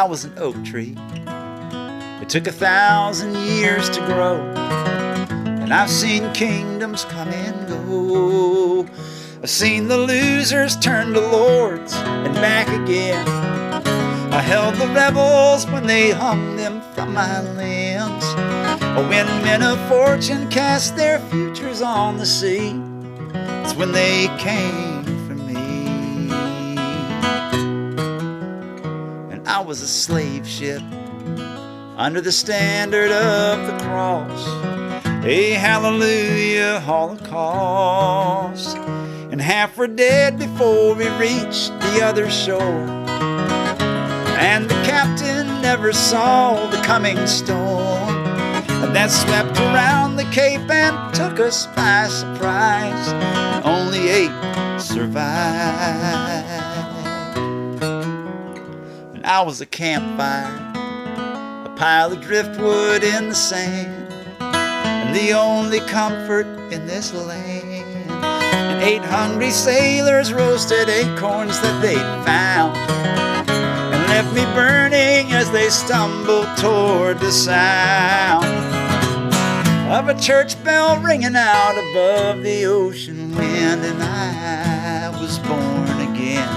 I was an oak tree. It took 1,000 years to grow, and I've seen kingdoms come and go. I've seen the losers turn to lords and back again. I held the rebels when they hung them from my limbs. When men of fortune cast their futures on the sea, it's when they came for me. And I was a slave ship under the standard of the cross, a hallelujah holocaust. And half were dead before we reached the other shore, and the captain never saw the coming storm that swept around the Cape and took us by surprise. Only 8 survived. And I was a campfire, a pile of driftwood in the sand, and the only comfort in this land. And 8 hungry sailors roasted acorns that they'd found, and left me burning as they stumbled toward the sound of a church bell ringing out above the ocean wind. And I was born again.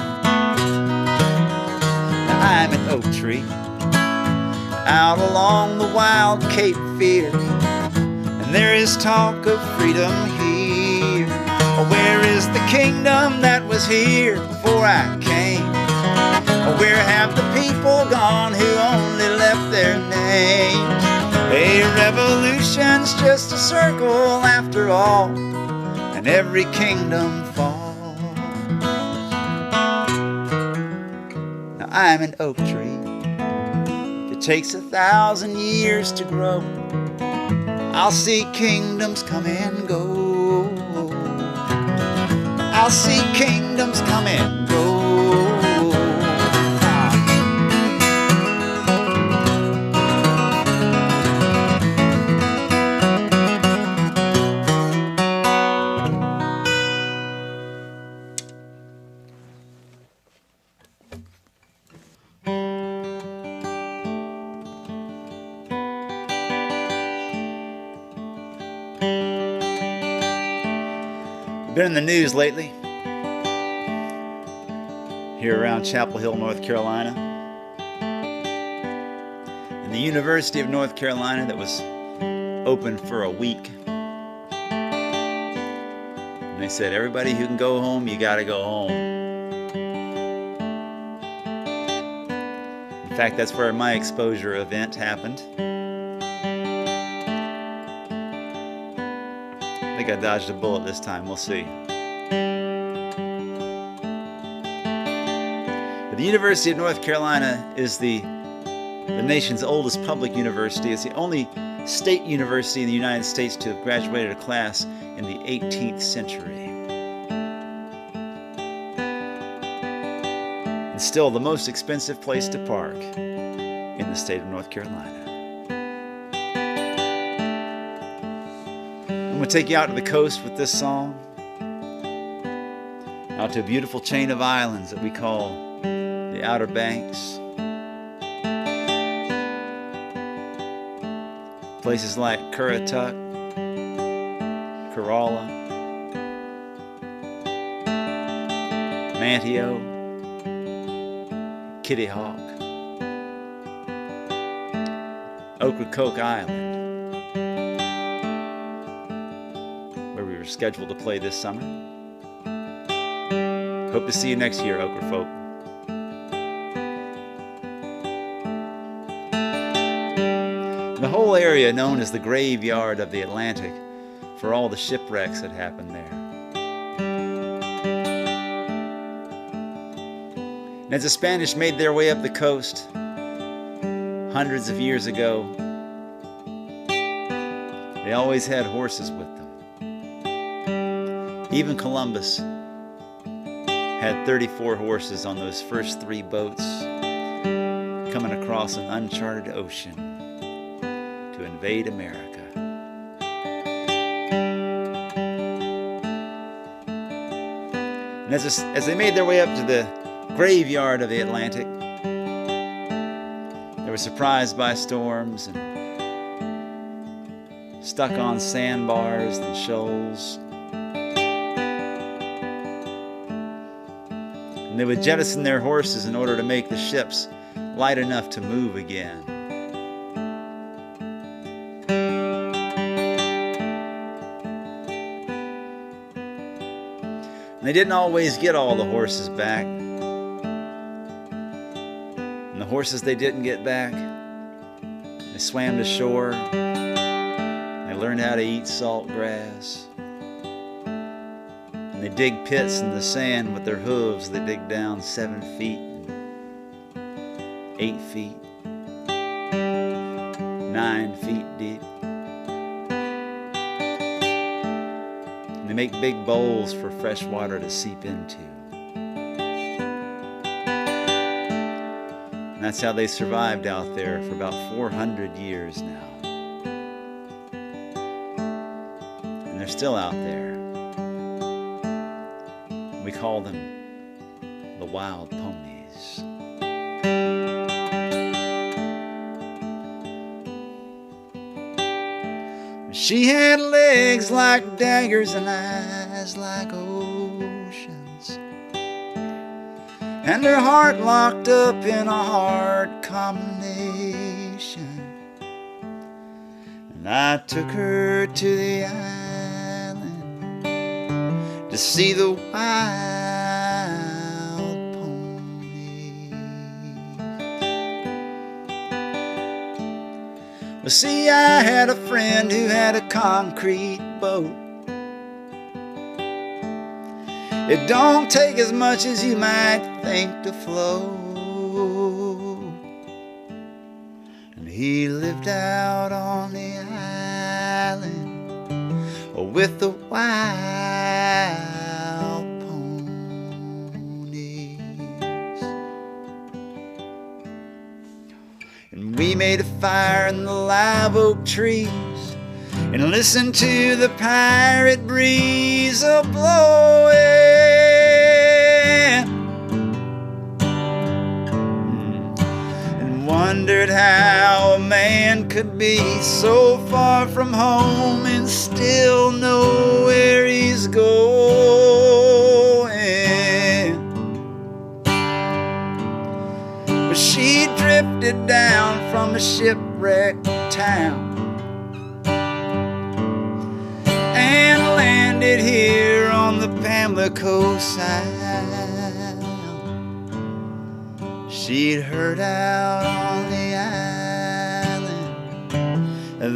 I'm an oak tree out along the wild Cape Fear, and there is talk of freedom here. Where is the kingdom that was here before I came? Where have the people gone who only left their names? A revolution's just a circle after all, and every kingdom falls. Now I'm an oak tree. It takes 1,000 years to grow. I'll see kingdoms come and go. I'll see kingdoms come and go. Been in the news lately here around Chapel Hill, North Carolina, and the University of North Carolina that was open for a week. And they said, everybody who can go home, you gotta go home. In fact, that's where my exposure event happened. I think I dodged a bullet this time, we'll see. The University of North Carolina is the nation's oldest public university. It's the only state university in the United States to have graduated a class in the 18th century. It's still the most expensive place to park in the state of North Carolina. I'm going to take you out to the coast with this song, out to a beautiful chain of islands that we call the Outer Banks. Places like Currituck, Corolla, Manteo, Kitty Hawk, Ocracoke Island, where we were scheduled to play this summer. Hope to see you next year, Okra folk. The whole area known as the graveyard of the Atlantic for all the shipwrecks that happened there. And as the Spanish made their way up the coast hundreds of years ago, they always had horses with them. Even Columbus had 34 horses on those first 3 boats coming across an uncharted ocean to invade America. And as they made their way up to the graveyard of the Atlantic, were surprised by storms and stuck on sandbars and shoals. And they would jettison their horses in order to make the ships light enough to move again. And they didn't always get all the horses back. And the horses they didn't get back, they swam to shore. They learned how to eat salt grass. And they dig pits in the sand with their hooves. They dig down 7 feet, 8 feet, 9 feet deep. And they make big bowls for fresh water to seep into. And that's how they survived out there for about 400 years now. And they're still out there. We call them the wild ponies. She had legs like daggers and eyes like oceans, and her heart locked up in a hard combination. And I took her to the island to see the wild ponies. Well, see, I had a friend who had a concrete boat. It don't take as much as you might think to float. And he lived out on the island with the wild ponies. And we made a fire in the live oak trees and listened to the pirate breeze a-blowing, and wondered how a man could be so far from home and still know where he's going. But she drifted down from a shipwrecked town and landed here on the Pamlico Sound. She'd heard out on the island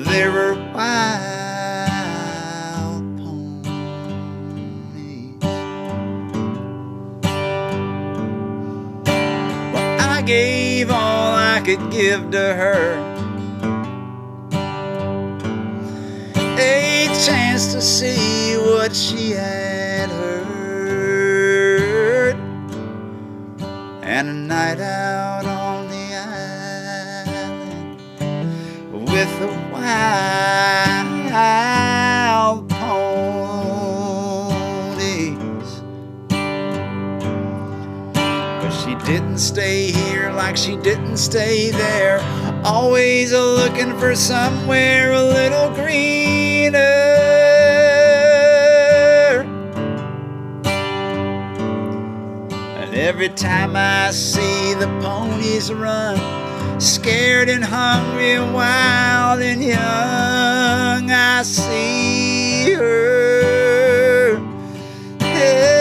there were wild ponies. Well, I gave all I could give to her, a chance to see what she had heard, and a night out on the island with the wild ponies. But she didn't stay here like she didn't stay there, always looking for somewhere a little greener. And every time I see the ponies run, scared and hungry and wild and young, I see her. Yeah.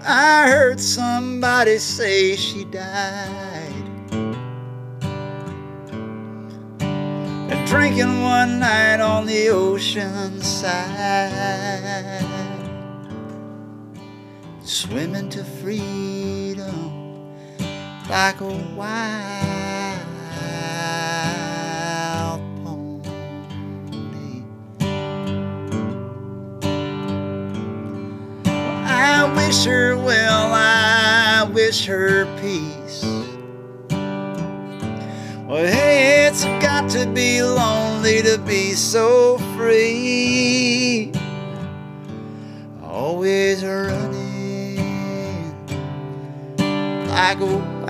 I heard somebody say she died, drinking one night on the ocean side. swimming to freedom like a wild pony. I wish her well, I wish her peace. Well, hey, it's got to be lonely to be so free. Always running like a wild